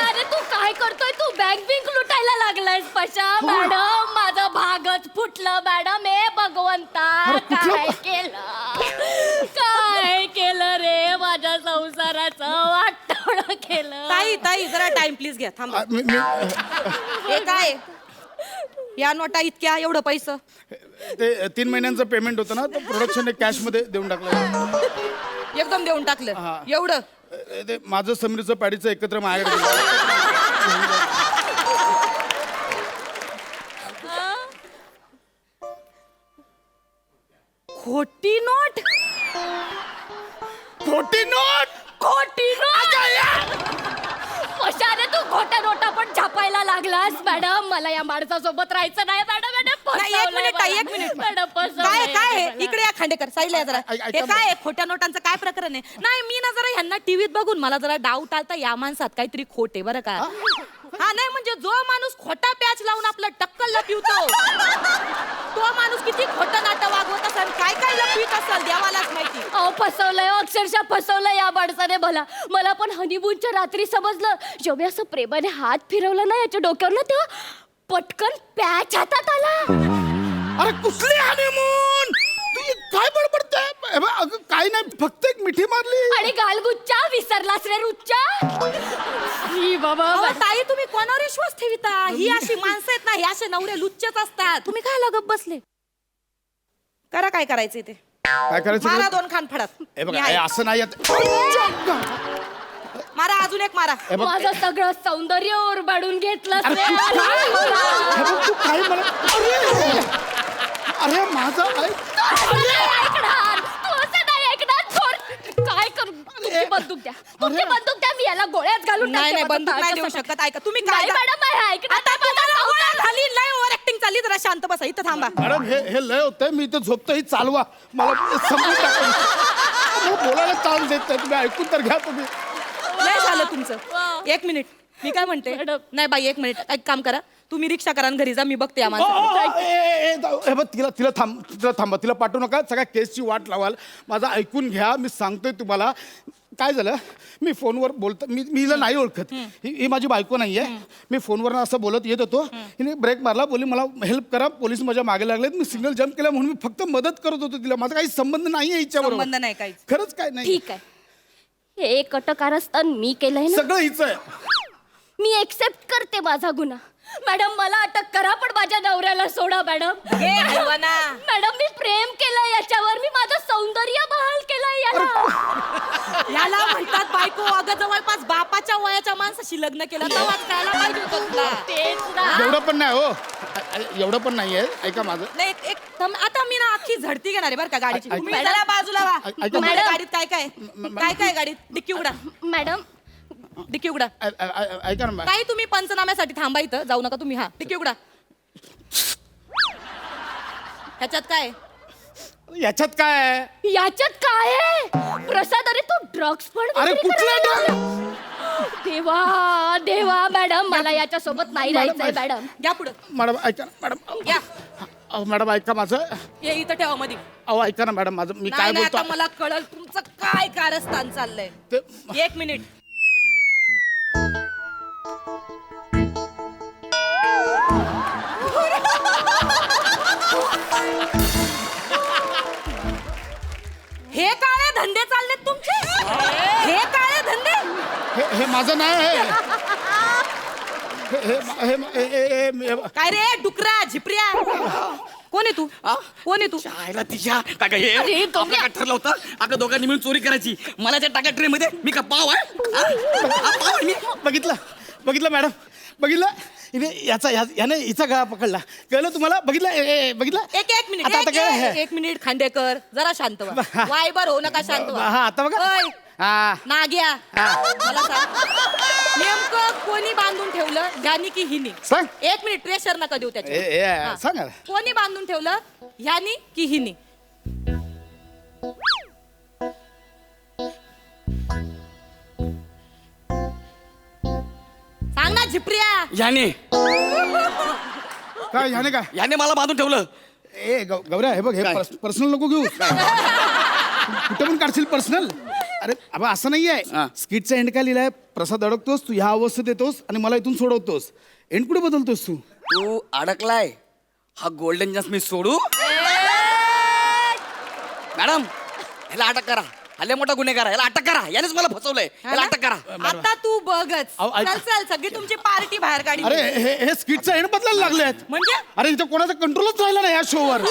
अरे तू काय करतोय तू बँक बिंक लुटायला लागलायस पशा मॅडम माझं भागच फुटलं मॅडम हे भगवंता काय केलं रे माझ्या संसाराचं वाटोळं केलं. ताई जरा टाइम प्लीज घ्या थांबा हे काय या नोटा इतक्या एवढं पैसे ते 3 महिन्यांचं पेमेंट होतं ना तर प्रोडक्शन कॅश मध्ये देऊन टाकलं एकदम देऊन टाकलं हा. एवढं ते माझं समीरचं पॅडीचं एकत्र माझ्याकडे दिलं. खोटी नोट खोटी नोट पशा अरे तू खोट्या नोटा पण छापायला लागलास मॅडम मला या माणसासोबत राहायचं नाही मॅडम नाही, एक मिनिट ताई, एक मिनिट. काय काय आहे? इकडे या खांडेकर साईडला या जरा हे काय आहे? खोट्या नोटांचं काय प्रकरण आहे नाही मी ना जरा ह्यांना टीव्हीत बघून मला जरा डाऊट आलता या माणसात काहीतरी खोट आहे बरं का हा नाही म्हणजे जो माणूस खोटा पॅच लावून आपलं टक्कल लपवितो तो माणूस किती खोटं नाटक वागवत असेल काय काय लपवित असेल देवालाच माहिती. अहो फसवलंय अक्षरशः फसवलंय या माणसाने मला पण हनीमूनच्या रात्री समजलं जेव्हा मी असं प्रेमाने हात फिरवला ना याच्या डोक्यावर ना तेव्हा पटकन पॅच हातात आला. अरे कुठली हनीमून तू काय बडबडते काय नाही फक्त एक मिठी मारली आणि गालगुच्चा विसरलास रे रुच्चा. बाबा अहो, ताई तुम्ही कोणावर विश्वास ठेविता ही अशी माणसं आहेत ना हे असे नवरे लुच्चेच असतात तुम्ही काय लगत बसले करा काय करायचं ते काय करायचं मारा 2 खान फडत हे बघा हे असं नाही मारा अजून एक मारा माझं सगळं सौंदर्य ओरबाडून घेतलं अरे तू काय मला अरे माझा काय करू तुमची बंदूक द्या, तुमची बंदूक द्या, मी याला गोळ्यात घालून नाही नाही टाकते बंदूक नाही देऊ माझ्या शकत. ऐका तुम्ही नाही काय मॅडम, आता तुम्हाला ओळख झाली लय ओव्हर ऍक्टिंग चालली. जरा शांत बसा इथं थांबा. मॅडम हे लय होतंय, मी इथं झोपतोही, चालवा मला समजून टाका. मला बोलायला चान्स देत नाही, तुम्ही ऐकून तर घ्या तुम्ही. लय झालं तुमचं. एक मिनिट मी काय म्हणते. नाही बाई एक मिनिट एक काम करा, तुम्ही रिक्षा करा आणि घरी जा, मी बघते या माणसाला. हे बघ तिला थांबा, तिला पाठवू नका. सगळ्या केसची वाट लावाल. माझं ऐकून घ्या, मी सांगतोय तुम्हाला. काय झालं, मी फोनवर बोलतो, मी हिला नाही ओळखत. ही माझी बायको नाहीये. मी फोनवर असं बोलत येत होतो, हिने ब्रेक मारला, बोलली मला हेल्प करा, पोलीस माझ्या मागे लागलेत. मी सिग्नल जम्प केला म्हणून मी फक्त मदत करत होतो तिला. माझा काही संबंध नाहीये हिच्याबरोबर. संबंध नाही काहीच. खरंच काय नाही. ठीक आहे, हे कटकारस्थान मी केलंय ना, सगळं हिचं आहे. मी एक्सेप्ट करते माझा गुन्हा. मॅडम मला अटक करा, पण माझ्या नवऱ्याला सोडा मॅडम. मॅडम मी प्रेम केलंय याच्यावर, मी माझं सौंदर्य बहाल केलंय याला. याला म्हणतात बायको. अगं जवळपास बापाच्या वयाच्या माणसाशी लग्न केलं तर वाचायला पाहिजे होतं तुला. तेच ना. एवढं पण नाही हो, एवढं पण नाहीये. ऐका माझं. नाही एक थांब, आता मी ना अख्खी झडती घेणार आहे बरं का गाडीची. ऐक- तुम्ही जरा बाजूला वा. ऐका- मॅडम गाडीत काय काय काय काय गाडीत डिक्की उघडा. मॅडम डिक्की उघडा. ऐका ना काही तुम्ही पंचनाम्यासाठी थांबा इथं, जाऊ नका तुम्ही. हा डिक्की उघडा. ह्याच्यात काय याच्यात काय आहे? याच्यात काय आहे? प्रसाद अरे तू ड्रग्स पण अरे विक्री कुठला करायला drug? लागला? देवा देवा मॅडम मला याच्या सोबत नाही राहायचंय मॅडम. घ्या पुढं. मॅडम ऐका ना मॅडम. या अहो मॅडम ऐका माझं. हे इथं ठेवा मध्ये. अहो ऐका ना मॅडम माझं. मी काय नाही नाही, बोलतो आता मला कळल तुमचं काय कारस्थान चाललंय. ते- एक मिनिट. हे काळे धंदे चाललेत तुमचे. हे काळे धंदे. हे माझं नाही आहे. काय रे डुकरा झिपऱ्या. कोण आहे तू. कोण आहे तू. शाळेला तिच्या काका हे अरे, आपलं काय ठरलं होतं आपल्या दोघांनी मिळून चोरी करायची. मला त्या टाका ट्रे मध्ये मी का पाव आहे हा, पाव आहे मी. बघितलं मॅडम, बघितलं. याने हिचा गळा पकडला. कळलं तुम्हाला. बघितलं बघितलं. एक मिनिट. आता काय एक मिनिट खांडेकर जरा शांत व्हा. वायबर हो नका शांत व्हा. हा आता बघा. ओय, हा नाग्या मला सांग नेमकं कोणी बांधून ठेवलं, ह्यानी की हिनी. सांग. एक मिनिट प्रेशर नका देऊ त्याच्या. सांग ना. कोणी बांधून ठेवलं, ह्यानी की हिनी. सांग ना झिपऱ्या. याने काय ह्याने काय. याने मला बांधून ठेवलं. गौऱ्या हे बघ, हे काय? पर्सनल नको घेऊ. कुठे पण काढशील पर्सनल. अरे अब असं नाही आहे. हा. स्किटचा एंड काय लिहिलाय. प्रसाद अडकतोस, तू ह्या अवस्थेत येतोस आणि मला इथून सोडवतोस. एंड कुठे बदलतोस तू. तू अडकलाय. हा गोल्डन चान्स मी सोडू. मॅडम ह्याला अटक करा. हल्ले मोठा गुन्हेगार आहे. याला अटक करा. यानेच मला फसवलंय. याला अटक करा. आता तू बघच. अहो, ऐक- चल चल सगळी तुमची पार्टी बाहेर काढी. अरे हे स्किटचा एंड बदलायला लागलेत. म्हणजे अरे इथं कोणाचा कंट्रोलच राहिला नाही या शोवर.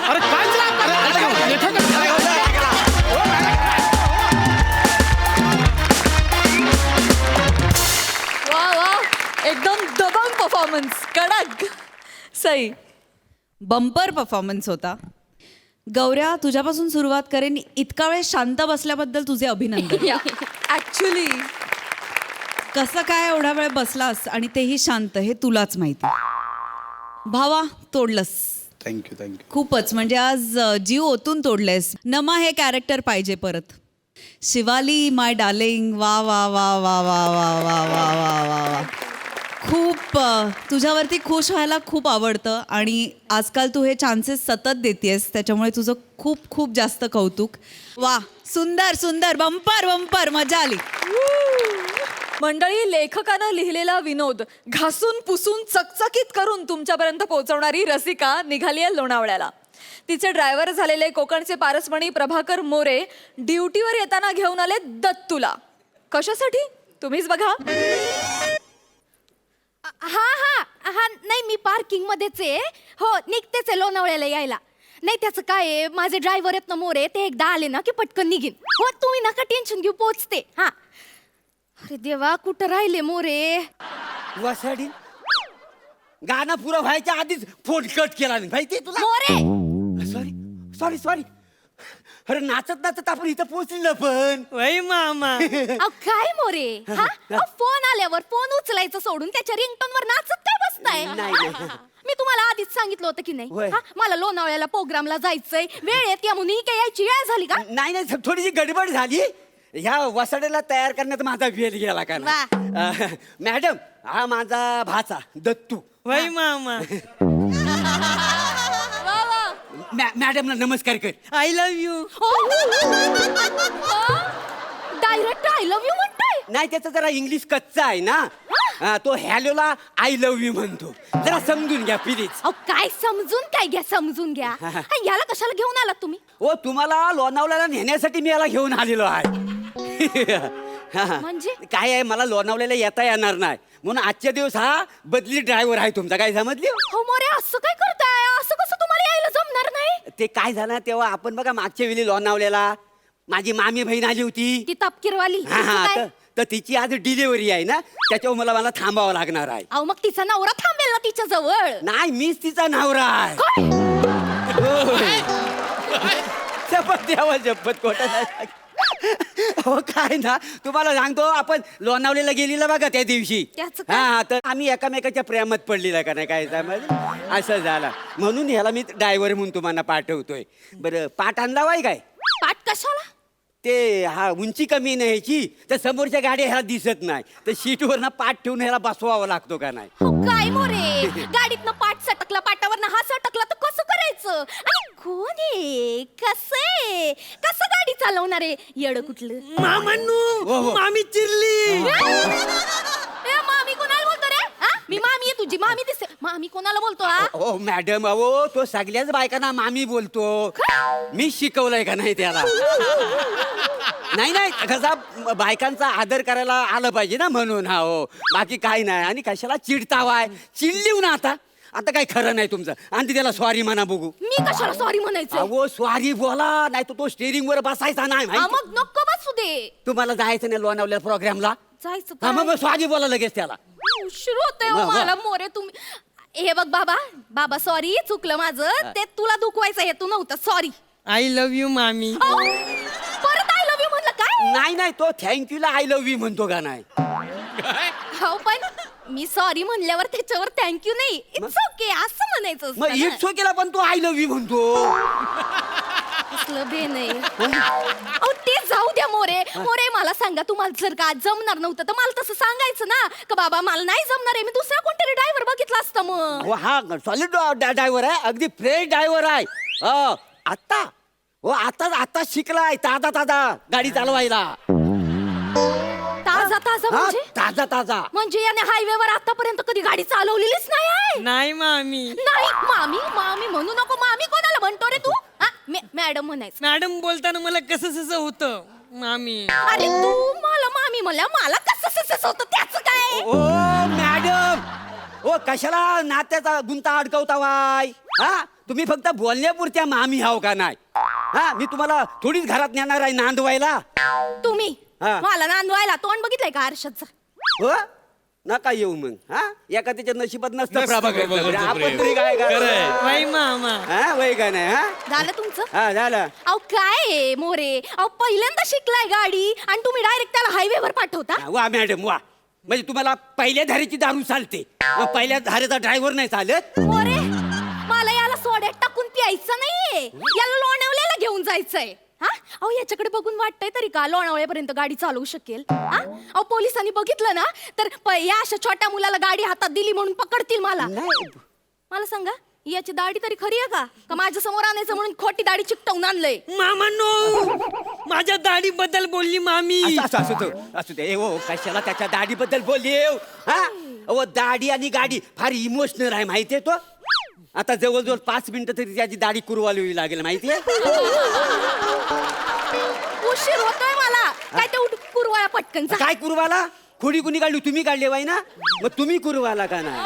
अरे काय वा वा एकदम दबंग परफॉर्मन्स. कडक. सई. बंपर परफॉर्मन्स होता. गौऱ्या तुझ्यापासून सुरुवात करेन. इतका वेळ शांत बसल्याबद्दल तुझे अभिनंदन. ऍक्च्युली कसं काय एवढा वेळ बसलास आणि तेही शांत, हे तुलाच माहिती. भावा तोडलंस. थँक्यू. खूपच. म्हणजे आज जीव ओतून तोडलेस. नमा हे कॅरेक्टर पाहिजे परत. शिवाली माय डार्लिंग. वा वा वा वा वा वा वा वा वा वा वा. खूप तुझ्यावरती खुश व्हायला खूप आवडतं आणि आजकाल तू हे चान्सेस सतत देतेस, त्याच्यामुळे तुझं खूप खूप जास्त कौतुक. वा सुंदर सुंदर. Bumper bumper. मजा आली. मंडळी, लेखकानं लिहिलेला विनोद घासून पुसून चकचकीत करून तुमच्यापर्यंत पोहोचवणारी रसिका निघाली आहे लोणावळ्याला. तिचे ड्रायव्हर झालेले कोकणचे पारसमणी प्रभाकर मोरे ड्युटीवर येताना घेऊन आले दत्तूला. कशासाठी तुम्हीच बघा. हा हा हा नाही मी पार्किंग मध्येच आहे. हो निघतेच आहे लोणावळ्याला यायला. नाही त्याचं काय आहे, माझे ड्रायव्हर आहेत ना मोरे, ते एकदा आले ना की पटकन निघीन. हो तुम्ही नका टेन्शन घेऊ, पोचते. हा. अरे देवा कुठं राहिले मोरे. वसाडी गाणं पुरं व्हायच्या आधीच फोन कट केला नाही माहिती तुला. More sorry sorry sorry. अरे नाचत नाचत आपण इथं पोहोचलो पण. वय मामा. अहो, काय मोरे हा अहो, फोन आल्यावर फोन उचलायचं सोडून त्याच्या रिंगटोन वर नाचत काय बसताय? नाही. मी तुम्हाला आधीच सांगितलं होतं की नाही होय. हा? मला लोणावळ्याला प्रोग्रामला जायचंय, वेळेत या म्हणून ही काय यायची वेळ झाली का? नाही थोडीशी गडबड झाली. ह्या वसाड्याला तयार करण्यात माझा वेळ गेला का नाही. मॅडम हा माझा भाचा दत्तू. वय मामा. वा, वा. मॅडमला नमस्कार कर. I love you. Direct I love you म्हणताय? नाही त्याचं जरा इंग्लिश कच्चा आहे ना. तो हॅलोला आय लव्ह यू म्हणतो. जरा समजून घ्या प्लीज. अहो काय समजून काय घ्या, समजून घ्या. हा, याला कशाला घेऊन आलात तुम्ही? ओ तुम्हाला लोणावळ्याला नेण्यासाठी मी याला घेऊन आलेलो आहे. म्हणजे? काय आहे मला लोणावळ्याला येता येणार नाही म्हणून आजच्या दिवस हा बदली ड्रायव्हर आहे तुमचा. काय समजली? हो मोरे असं काय करताय? असं कसं तुम्हाला यायला जमणार नाही? ते काय झालं तेव्हा आपण बघा मागच्या वेळी लोणावळ्याला माझी मामी बहीण आली होती. ती तपकीरवाली. तर तिची आज डिलिव्हरी आहे ना त्याच्यावर मला थांबावं लागणार आहे. अहो मग तिचा नवरा थांबेल ना तिच्या जवळ. नाही मीच तिचा नवरा आहे. शपथ द्यावा शपथ खोटं नाही. हो काय ना तुम्हाला सांगतो आपण लोणावळ्याला गेलेला बघा त्या दिवशी. त्याचं काय? हा तर आम्ही एकामेकाच्या प्रेमात पडलेला का नाही काय समज असं झालं म्हणून ह्याला मी ड्रायव्हर म्हणून तुम्हाला पाठवतोय. बरं पाठ आणला वाय काय? पाठ कशाला? ते हा उंची कमी नाही ह्याची तर समोरच्या गाड्या ह्याला दिसत नाही तर सीटवर ना पाठ ठेवून ह्याला बसवावं लागतो का नाही. हो, काय मोरे गाडीतनं पाठ सटकला, पाटावरनं हा सटकला तर कसं करायचं? आणि कोण आहे कसं गाडी चालवणार आहे? येड कुठलं? मामांनू मामी चिरली. ए, मामी कोणाला बोलतो रे? हा? मी मामी आहे तुझी. मामी दिसते. मामी कोणाला बोलतो हा? ओ मॅडम अहो तो सगळ्याच बायकांना मामी बोलतो. मी शिकवलंय का नाही त्याला? नाही कसा बायकांचा आदर करायला आलं पाहिजे ना म्हणून. हा हो बाकी काही नाही. आणि कशाला चिडतावाय? चिडलीव ना आता काय खरं नाही तुमचं. आणि त्याला सॉरी म्हणा बघू. मी कशाला सॉरी म्हणायचं? अहो सॉरी बोला नाही तर तो स्टेरिंग वर बसायचा नाही हा, माहिती? मग नको बसू दे. तुम्हाला जायचं नाही लोणावल्या प्रोग्रामला? जायचं हा काय? मग सॉरी बोला लगेच त्याला. उशीर होतोय हो वा, वा. मला मोरे. तुम्ही हे बघ बाबा सॉरी चुकलं माझं. ते तुला दुखवायचं हे तू नव्हतं. सॉरी. आय लव्ह यू मामी. परत आय लव्ह यू म्हणलं काय? नाही तो थँक्यूला आय लव्ह यू म्हणतो का नाही? हो पण मी सॉरी म्हणल्यावर त्याच्यावर थँक्यू नाही इट्स ओके असं म्हणायचं असतं मग ना. इट्स ओकेला पण तो आय लव्ह यू म्हणतो. कसलं बे नाही. अहो ते जाऊ द्या मोरे. मला सांगा तुम्हाला जर का जमणार नव्हतं तर मला तसं सांगायचं ना का बाबा मला नाही जमणार आहे. मी दुसरा कोणतरी ड्रायव्हर बघितला असतं मग. हो हा सॉलिड ड्रायव्हर आहे अगदी फ्रेश ड्रायव्हर आहे. आता हो आता शिकलाय ताजा गाडी चालवायला. ताजा हा, म्हणजे ताजा म्हणजे याने हायवेवर आतापर्यंत कधी गाडी चालवलेलीच नाही आहे. नाही मामी. नाही मामी म्हणू नको. मामी कोणाला म्हणतो रे तू? हा, मॅडम म्हणायचं. मॅडम बोलताना मला कसं होतं मामी. अरे तू मला मामी म्हणल्या मला कसं होतं त्याचं काय? ओ मॅडम ओ कशाला नात्याचा गुंता अडकवतावाय? हा तुम्ही फक्त बोलण्यापुरत्या मामी हाव का नाही? हा मी तुम्हाला थोडीच घरात नेणार आहे नांदवायला. तुम्ही हा. मला नांदवायला तोंड बघितलंय का आरशाचं? हो नका येऊ मग. हा एका त्याच्या नशिबात नसतं नसतं प्रभाकर. प्रभाकरचं आपण प्रेम. तरी काय खरंय. वय मामा. हा वय का नाही? हा झालं तुमचं? हा झालं. अहो काय आहे, मोरे अहो पहिल्यांदा शिकलाय गाडी आणि तुम्ही डायरेक्ट त्याला हायवेवर पाठवता? वा मॅडम वा म्हणजे तुम्हाला पहिल्या धारेची दारू चालते मग पहिल्या धारेचा ड्रायव्हर नाही चालत? मोरे मला याला सोड्यात टाकून प्यायचं नाहीये. याला लोणावळ्याला घेऊन जायचंय. हा अहो याच्याकडे बघून वाटतंय तरी का लोणावळ्यापर्यंत गाडी चालवू शकेल? हा अहो पोलिसांनी बघितलं ना तर या अशा छोट्या मुलाला गाडी हातात दिली म्हणून पकडतील मला. मला सांगा याची दाढी तरी खरी आहे का माझ्या समोर आणायचं म्हणून खोटी दाढी चिकटवून आणलंय? मामांनो माझ्या दाढी बद्दल बोलली मामी. असू दे हो कशाला त्याच्या दाढीबद्दल बोलली? हा अहो दाढी आणि गाडी फार इमोशनल आहे माहितीये तो. आता जवळजवळ 5 मिनिटं तरी त्याची दाढी कुरवाली लागेल माहितीये. उशीर होतोय मला. काय ते कुरवाळा पटकन जा. काय कुरवाला? खोडी कुणी काढली? तुम्ही काढली वाय ना मग तुम्ही कुरवाला का नाही?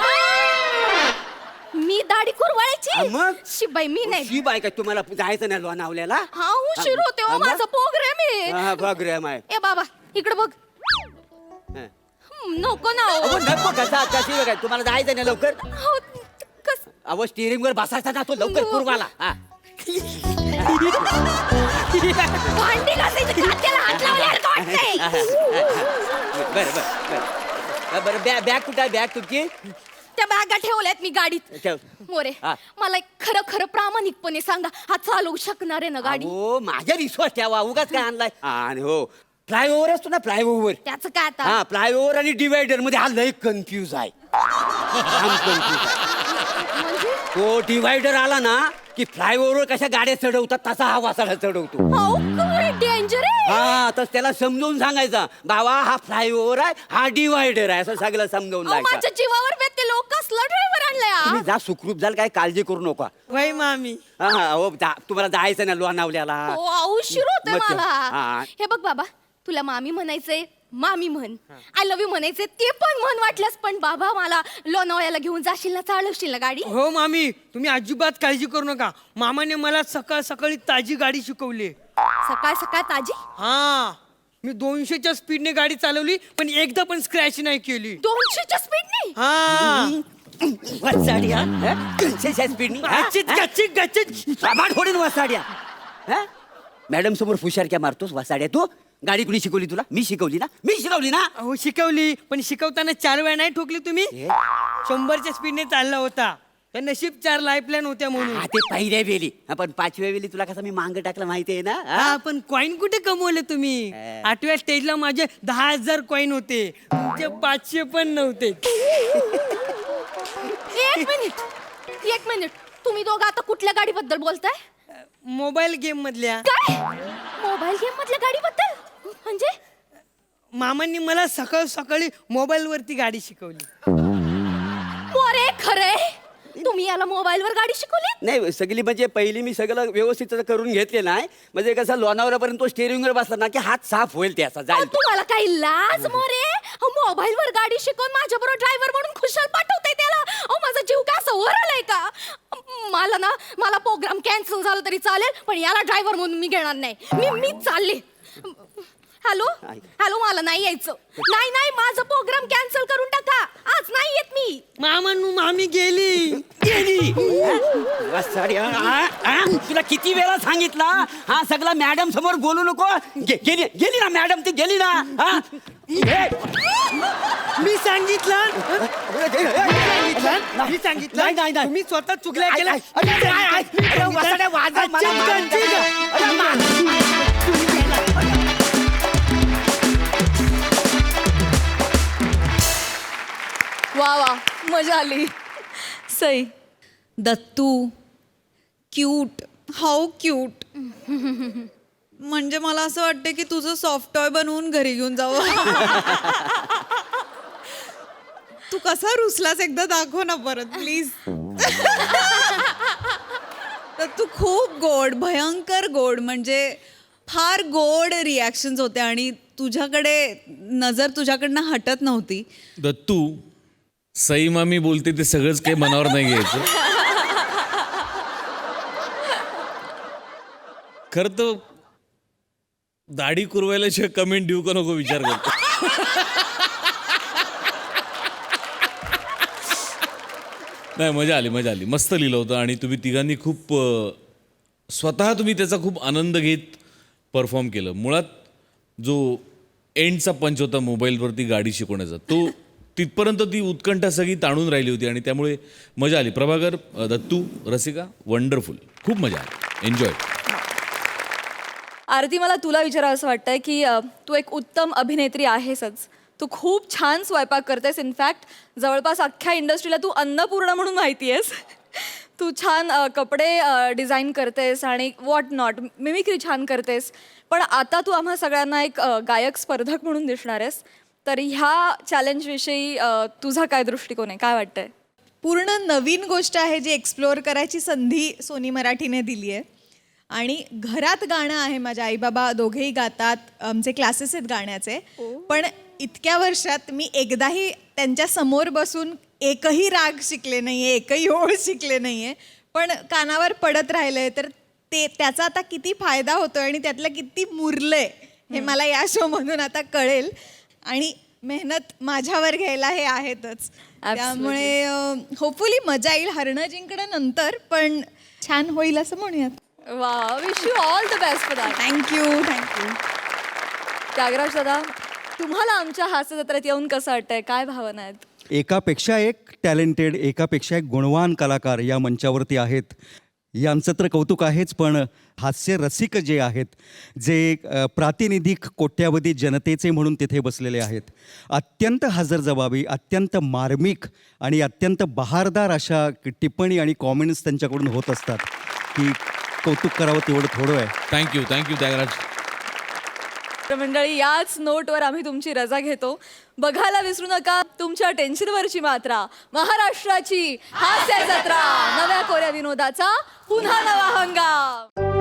मी दाढी कुरवाळायची? मग शिबाई मी नाही. शी बाय काय तुम्हाला जायचं नाही लोणावल्याला? हा उशीर होते हो माझा प्रोग्राम आहे. हा प्रोग्राम आहे. ए बाबा इकडे बघ. हा. नको ना हो. अहो नको कशी बघाय तुम्हाला जायचं नाही लवकर. हो, कस अहो स्टिअरिंग वर बसायचा ना तो लवकर कुरवाला. हा भांडी घासायची तात्याला हात लावल्यासारखं वाटतंय. बरं बॅग कुठं आहे बॅग तुमची? त्या बॅगा ठेवल्यात मी गाडीत. ठेव. मोरे हा. मला एक खरं खरं प्रामाणिकपणे सांगा, हा चालवू शकणार आहे ना गाडी? हो माझ्या विश्वास ठेवा उगाच काय आणलाय. आणि हो फ्लायओव्हर असतो ना फ्लायओव्हर. त्याचं काय आता? हा फ्लायओव्हर आणि डिवायडर मध्ये हा लय कन्फ्यूज आहे. तो डिवायडर आला ना की फ्लायओव्हर कशा गाड्या चढवतात तसा हा वासाडा चढवतो. डेंजर आहे. हा तर त्याला समजावून सांगायचा बाबा हा फ्लायओव्हर आहे हा डिवायडर आहे असं सगळं समजावून अहो, माझ्या जायचं. जीवावर बेते लोक कसला ड्रायव्हर आणलाय तुम्ही जा सुखरूप जाल काय काळजी करू नका. वय मामी. हा हा हो तुम्हाला जायचं ना लोणावल्याला. हो उशीर होतोय मग ते- मला. हा. हे बघ बाबा, तुला मामी म्हणायचंय मामी म्हण, आय लव्ह यू म्हणायचे ते पण म्हण वाटल्यास, पण बाबा मला लोणावळ्याला घेऊन जाशील ना, चालवशील ना गाडी? हो मामी, तुम्ही अजिबात काळजी करू नका. मामाने मला सकाळ सकाळी ताजी गाडी शिकवली. सकाळ सकाळ ताजी? हा, मी 200च्या स्पीडने गाडी चालवली पण एकदा पण स्क्रॅच नाही केली. 200च्या स्पीडने? हा. वसाड्या कशाच्या स्पीडनी गचित गचित गचित. फोडीन वसाड्या. मॅडम समोर फुशारक्या मारतोस वसाड्या तू. गाडी कुणी शिकवली तुला? मी शिकवली ना. मी शिकवली ना. हो शिकवली, पण शिकवताना 4 वेळा नाही ठोकली तुम्ही. 100च्या स्पीडने चालला होता. त्या नशीब 4 लाईफलाईन होत्या म्हणून. हा, ते पहिल्या वेळी पण 5व्या वेळी तुला कसं मी मांग टाकलं माहितीये ना. हा, पण कॉईन कुठे कमवले तुम्ही? 8व्या स्टेजला माझे 10,000 कॉईन होते, तुमचे 500 पण नव्हते. एक मिनिट, तुम्ही दोघं आता कुठल्या गाडीबद्दल बोलताय? मोबाईल गेम मधल्या. काय? मोबाईल गेम मधल्या गाडीबद्दल? म्हणजे मामांनी मला सकाळ सकाळी मोबाईल वरती गाडी शिकवली. अरे खरे, तुम्ही याला मोबाईल वर गाडी शिकवली? नाही सगळी म्हणजे पहिली मी सगळं व्यवस्थित करून घेतले नाही. म्हणजे कसं लोणावळ्यापर्यंत तो स्टेअरिंग वर बसला ना की हात साफ होईल त्याचा जाईल. तुम्हाला काही लाज मोरे? मोबाईल वर गाडी शिकवून माझ्या बरोबर ड्रायव्हर म्हणून खुशाल पाठवताय त्याला? माझा जीव का असं वर आलाय का? मला प्रोग्राम कॅन्सल झाला तरी चालेल, पण याला ड्रायव्हर म्हणून मी घेणार नाही. मी चालले. हॅलो हॅलो, मला नाही यायचं. नाही माझं प्रोग्राम कॅन्सल करून टाका, आज नाही येत मी. मामी गेली. तुला किती वेळा सांगितला हा सगळा मॅडम समोर बोलू नको. गेली ना मॅडम, ती गेली ना. मी सांगितलं तुम्ही स्वतः चुकल्या केल्या. वा वा, मजा आली. Sai. Dattu cute, how cute. म्हणजे मला असं वाटतं की तुझं सॉफ्ट टॉय बनवून घरी घेऊन जावं. तू कसा रुसलास एकदा दाखव ना परत प्लीज. तर तू खूप गोड, भयंकर गोड, म्हणजे फार गोड रिॲक्शन्स होते आणि तुझ्याकडे नजर तुझ्याकडनं हटत नव्हती. दत्तू, सई मामी बोलते ते सगळंच काही मनावर नाही घ्यायचं. खरं तर दाढी कुरवायला शिवाय कमेंट देऊ का नको विचार करतो. नाही मजा आली. मस्त लिहिलं होतं आणि तुम्ही तिघांनी खूप स्वतः तुम्ही त्याचा खूप आनंद घेत परफॉर्म केलं. मुळात जो एंडचा पंच होता मोबाईलवरती गाडी शिकवण्याचा, तो तिथपर्यंत ती उत्कंठा सगळी ताणून राहिली होती आणि त्यामुळे मजा आली. प्रभाकर, दत्तू, रसिका, वंडरफुल, खूप मजा आली. एन्जॉय. आरती, मला तुला विचारावं असं वाटतंय की तू एक उत्तम अभिनेत्री आहेसच. तू खूप छान स्वयंपाक करतेस. इनफॅक्ट जवळपास अख्ख्या इंडस्ट्रीला तू अन्नपूर्णा म्हणून माहिती आहेस. तू छान कपडे डिझाईन करतेस आणि वॉट नॉट, मिमिक्री छान करतेस. पण आता तू आम्हा सगळ्यांना एक गायक स्पर्धक म्हणून दिसणार आहेस. तर ह्या चॅलेंजविषयी तुझा काय दृष्टिकोन आहे, काय वाटतंय? पूर्ण नवीन गोष्ट आहे जी एक्सप्लोअर करायची संधी सोनी मराठीने दिली आहे. आणि घरात गाणं आहे, माझे आई बाबा दोघेही गातात, आमचे क्लासेस आहेत गाण्याचे. पण इतक्या वर्षात मी एकदाही त्यांच्या समोर बसून एकही राग शिकले नाही आहे, एकही ओळ शिकले नाही आहे. पण कानावर पडत राहिलं आहे. तर त्याचा आता किती फायदा होतो आणि त्यातलं किती मुरलं आहे हे मला या शोमधून आता कळेल. आणि मेहनत माझ्यावर घ्यायला हे आहेतच. त्यामुळे होपफुली मजा येईल. हरणं जिंकणं नंतर, पण छान होईल असं म्हणूयात. वा, wish you all the best for that. Thank you thank you. Tyagaraj दादा, तुम्हाला आमच्या हास्य जत्रेत येऊन कसं वाटतंय? काय भावना आहेत? एकापेक्षा एक टॅलेंटेड, एकापेक्षा एक गुणवान कलाकार या मंचावरती आहेत. यांचं तर कौतुक आहेच, पण हास्य रसिक जे आहेत, जे प्रातिनिधिक कोट्यावधी जनतेचे म्हणून तिथे बसलेले आहेत, अत्यंत हजरजबाबी, अत्यंत मार्मिक आणि अत्यंत बहारदार अशा टिप्पणी आणि कॉमेंट्स त्यांच्याकडून होत असतात की कौतुक करावं तेवढं थोडं आहे. थँक्यू त्यागराज. तर मंडळी, याच नोटवर आम्ही तुमची रजा घेतो. बघायला विसरू नका तुमच्या टेन्शनवरची मात्रा, महाराष्ट्राची हास्य जत्रा, नव्या कोऱ्या विनोदाचा पुन्हा नवा हंगाम.